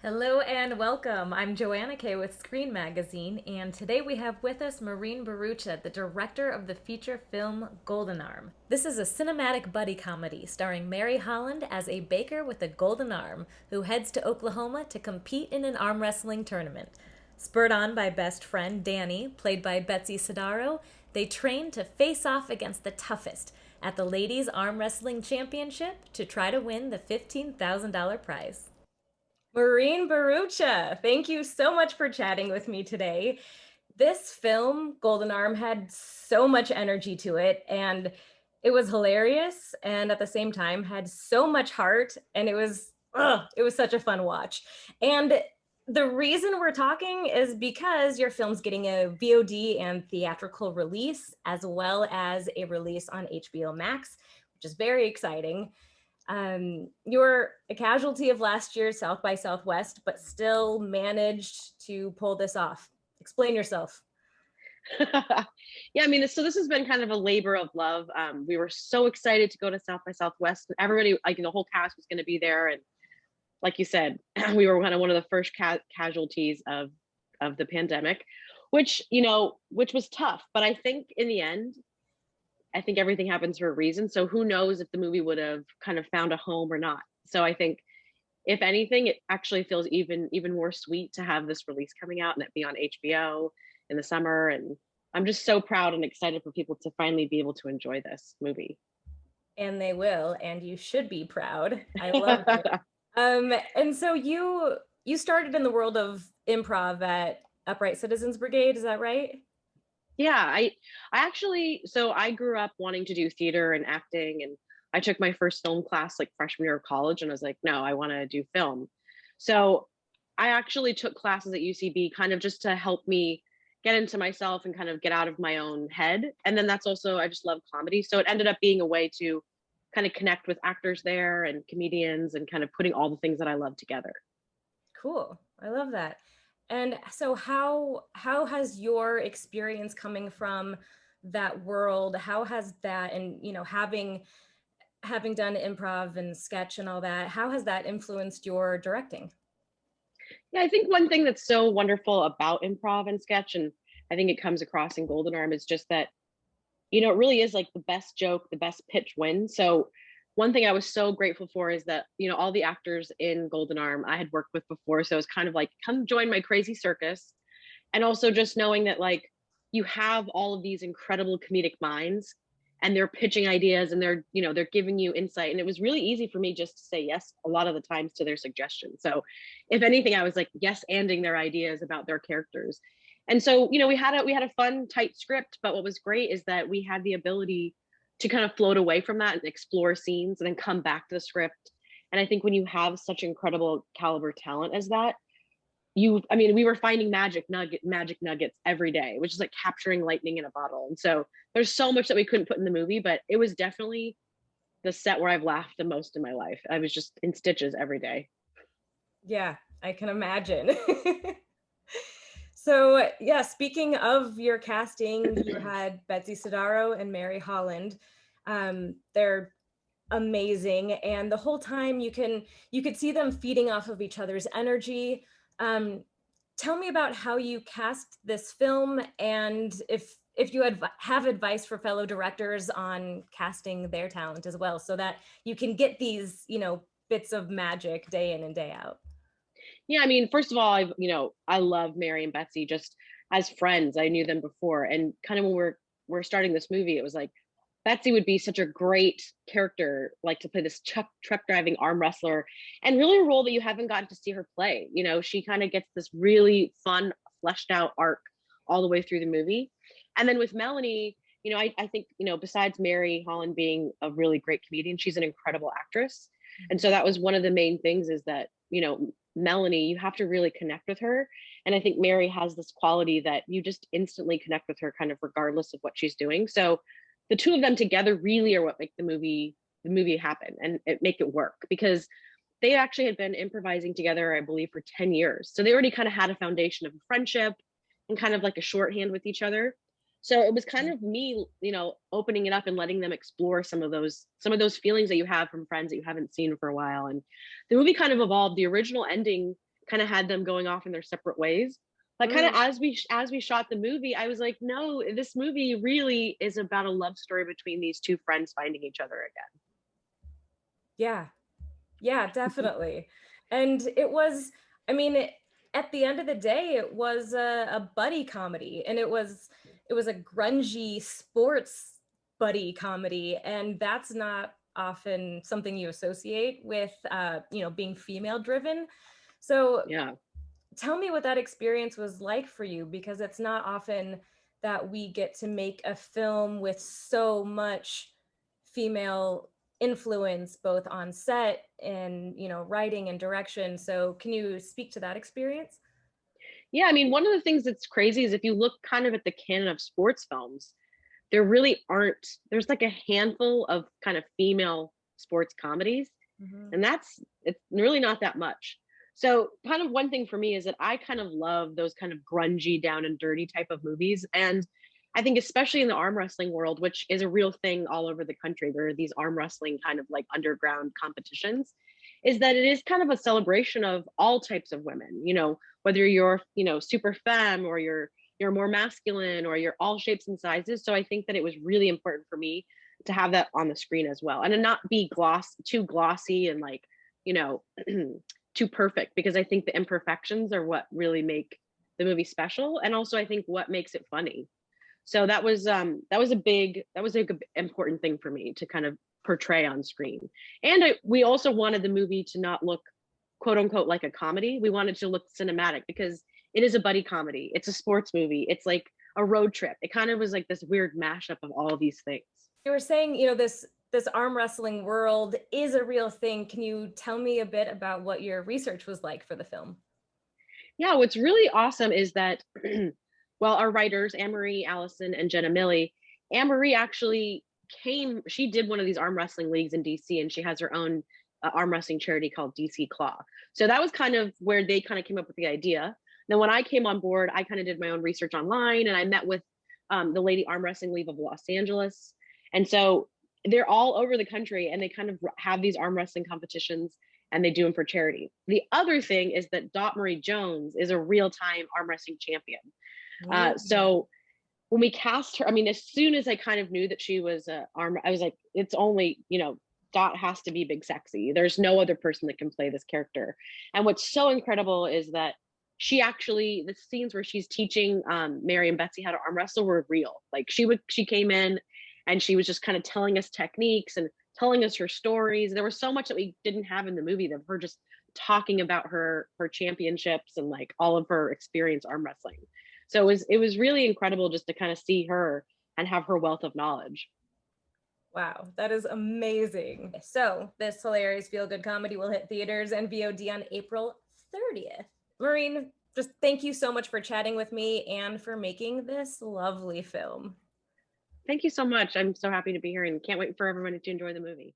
Hello and welcome. I'm Joanna Kay with Screen Magazine, and today we have with us Maureen Bharoocha, the director of the feature film Golden Arm. This is a cinematic buddy comedy starring Mary Holland as a baker with a golden arm who heads to Oklahoma to compete in an arm wrestling tournament. Spurred on by best friend Danny, played by Betsy Sidaro, they train to face off against the toughest at the Ladies Arm Wrestling Championship to try to win the $15,000 prize. Maureen Bharoocha, thank you so much for chatting with me today. This film, Golden Arm, had so much energy to it, and it was hilarious, and at the same time had so much heart, and it was such a fun watch. And the reason we're talking is because your film's getting a VOD and theatrical release, as well as a release on HBO Max, which is very exciting. You're a casualty of last year's South by Southwest, but still managed to pull this off. Explain yourself. Yeah, I mean, so this has been kind of a labor of love. We were so excited to go to South by Southwest. Everybody, like the whole cast, was going to be there, and like you said, we were kind of one of the first casualties of the pandemic, which was tough. But I think in the end, I think everything happens for a reason. So who knows if the movie would have kind of found a home or not. So I think if anything, it actually feels even more sweet to have this release coming out and it be on HBO in the summer. And I'm just so proud and excited for people to finally be able to enjoy this movie. And they will, and you should be proud. I love it. And so you started in the world of improv at Upright Citizens Brigade, is that right? Yeah, I actually, so I grew up wanting to do theater and acting, and I took my first film class like freshman year of college, and I was like, no, I want to do film. So I actually took classes at UCB kind of just to help me get into myself and kind of get out of my own head. And then that's also, I just love comedy. So it ended up being a way to kind of connect with actors there and comedians and kind of putting all the things that I love together. Cool. I love that. And so how has your experience coming from that world, how has that, and having done improv and sketch and all that, how has that influenced your directing? Yeah, I think one thing that's so wonderful about improv and sketch, and I think it comes across in Golden Arm, is just that it really is like the best joke, the best pitch wins. So one thing I was so grateful for is that, all the actors in Golden Arm I had worked with before. So it was kind of like, come join my crazy circus. And also just knowing that like you have all of these incredible comedic minds and they're pitching ideas and they're giving you insight. And it was really easy for me just to say yes a lot of the times to their suggestions. So if anything, I was like yes anding their ideas about their characters. And so, we had a fun, tight script, but what was great is that we had the ability to kind of float away from that and explore scenes and then come back to the script. And I think when you have such incredible caliber talent as that, I mean, we were finding magic nuggets every day, which is like capturing lightning in a bottle. And so there's so much that we couldn't put in the movie, but it was definitely the set where I've laughed the most in my life. I was just in stitches every day. Yeah, I can imagine. So, yeah, speaking of your casting, you had Betsy Sidaro and Mary Holland. They're amazing, and the whole time you could see them feeding off of each other's energy. Um, Tell me about how you cast this film, and if you have advice for fellow directors on casting their talent as well, so that you can get these bits of magic day in and day out. Yeah, I mean, first of all, I love Mary and Betsy just as friends. I knew them before, and kind of when we're starting this movie, it was like Betsy would be such a great character, like to play this truck driving arm wrestler, and really a role that you haven't gotten to see her play. She kind of gets this really fun, fleshed out arc all the way through the movie. And then with Melanie, I think, besides Mary Holland being a really great comedian, she's an incredible actress. And so that was one of the main things is that, Melanie, you have to really connect with her. And I think Mary has this quality that you just instantly connect with her kind of regardless of what she's doing. So the two of them together really are what make the movie happen and make it work because they actually had been improvising together, I believe, for 10 years. So they already kind of had a foundation of a friendship and kind of like a shorthand with each other. So it was kind of me, opening it up and letting them explore some of those feelings that you have from friends that you haven't seen for a while. And the movie kind of evolved. The original ending kind of had them going off in their separate ways. Like kind of Mm, as we shot the movie, I was like, no, this movie really is about a love story between these two friends finding each other again. yeah. Yeah, definitely. And it was, I mean, at the end of the day, it was a buddy comedy, and it was a grungy sports buddy comedy, and that's not often something you associate with being female driven. So Yeah. tell me what that experience was like for you, because it's not often that we get to make a film with so much female influence both on set and writing and direction. So can you speak to that experience? Yeah, I mean, one of the things that's crazy is if you look kind of at the canon of sports films, there really aren't, there's like a handful of kind of female sports comedies, Hmm. and it's really not that much. So, kind of one thing for me is that I kind of love those kind of grungy, down and dirty type of movies. And I think, especially in the arm wrestling world, which is a real thing all over the country, there are these arm wrestling kind of like underground competitions, is that it is kind of a celebration of all types of women, whether you're, super femme or you're more masculine or you're all shapes and sizes. So I think that it was really important for me to have that on the screen as well and to not be too glossy and like, you know, too perfect, because I think the imperfections are what really make the movie special. And also I think what makes it funny. So that was a good, important thing for me to kind of portray on screen. And we also wanted the movie to not look quote unquote like a comedy. We wanted to look cinematic because it is a buddy comedy. It's a sports movie. It's like a road trip. It kind of was like this weird mashup of all of these things. You were saying, this arm wrestling world is a real thing. Can you tell me a bit about what your research was like for the film? Yeah, what's really awesome is that, well, our writers, Anne-Marie Allison and Jenna Milley, Anne-Marie actually she did one of these arm wrestling leagues in DC, and she has her own arm wrestling charity called DC Claw. So that was kind of where they kind of came up with the idea. Then when I came on board, I kind of did my own research online, and I met with the Lady Arm Wrestling League of Los Angeles. And so they're all over the country, and they kind of have these arm wrestling competitions, and they do them for charity. The other thing is that Dot Marie Jones is a real-time arm wrestling champion. Mm. So when we cast her, I mean, as soon as I kind of knew that she was a arm, I was like, it's only, Dot has to be big sexy. There's no other person that can play this character. And what's so incredible is that the scenes where she's teaching Mary and Betsy how to arm wrestle were real. Like she came in and she was just kind of telling us techniques and telling us her stories. There was so much that we didn't have in the movie, of her just talking about her championships and like all of her experience arm wrestling. So it was really incredible just to kind of see her and have her wealth of knowledge. Wow, that is amazing. So, this hilarious feel good comedy will hit theaters and VOD on April 30th. Maureen, just thank you so much for chatting with me and for making this lovely film. Thank you so much. I'm so happy to be here and can't wait for everyone to enjoy the movie.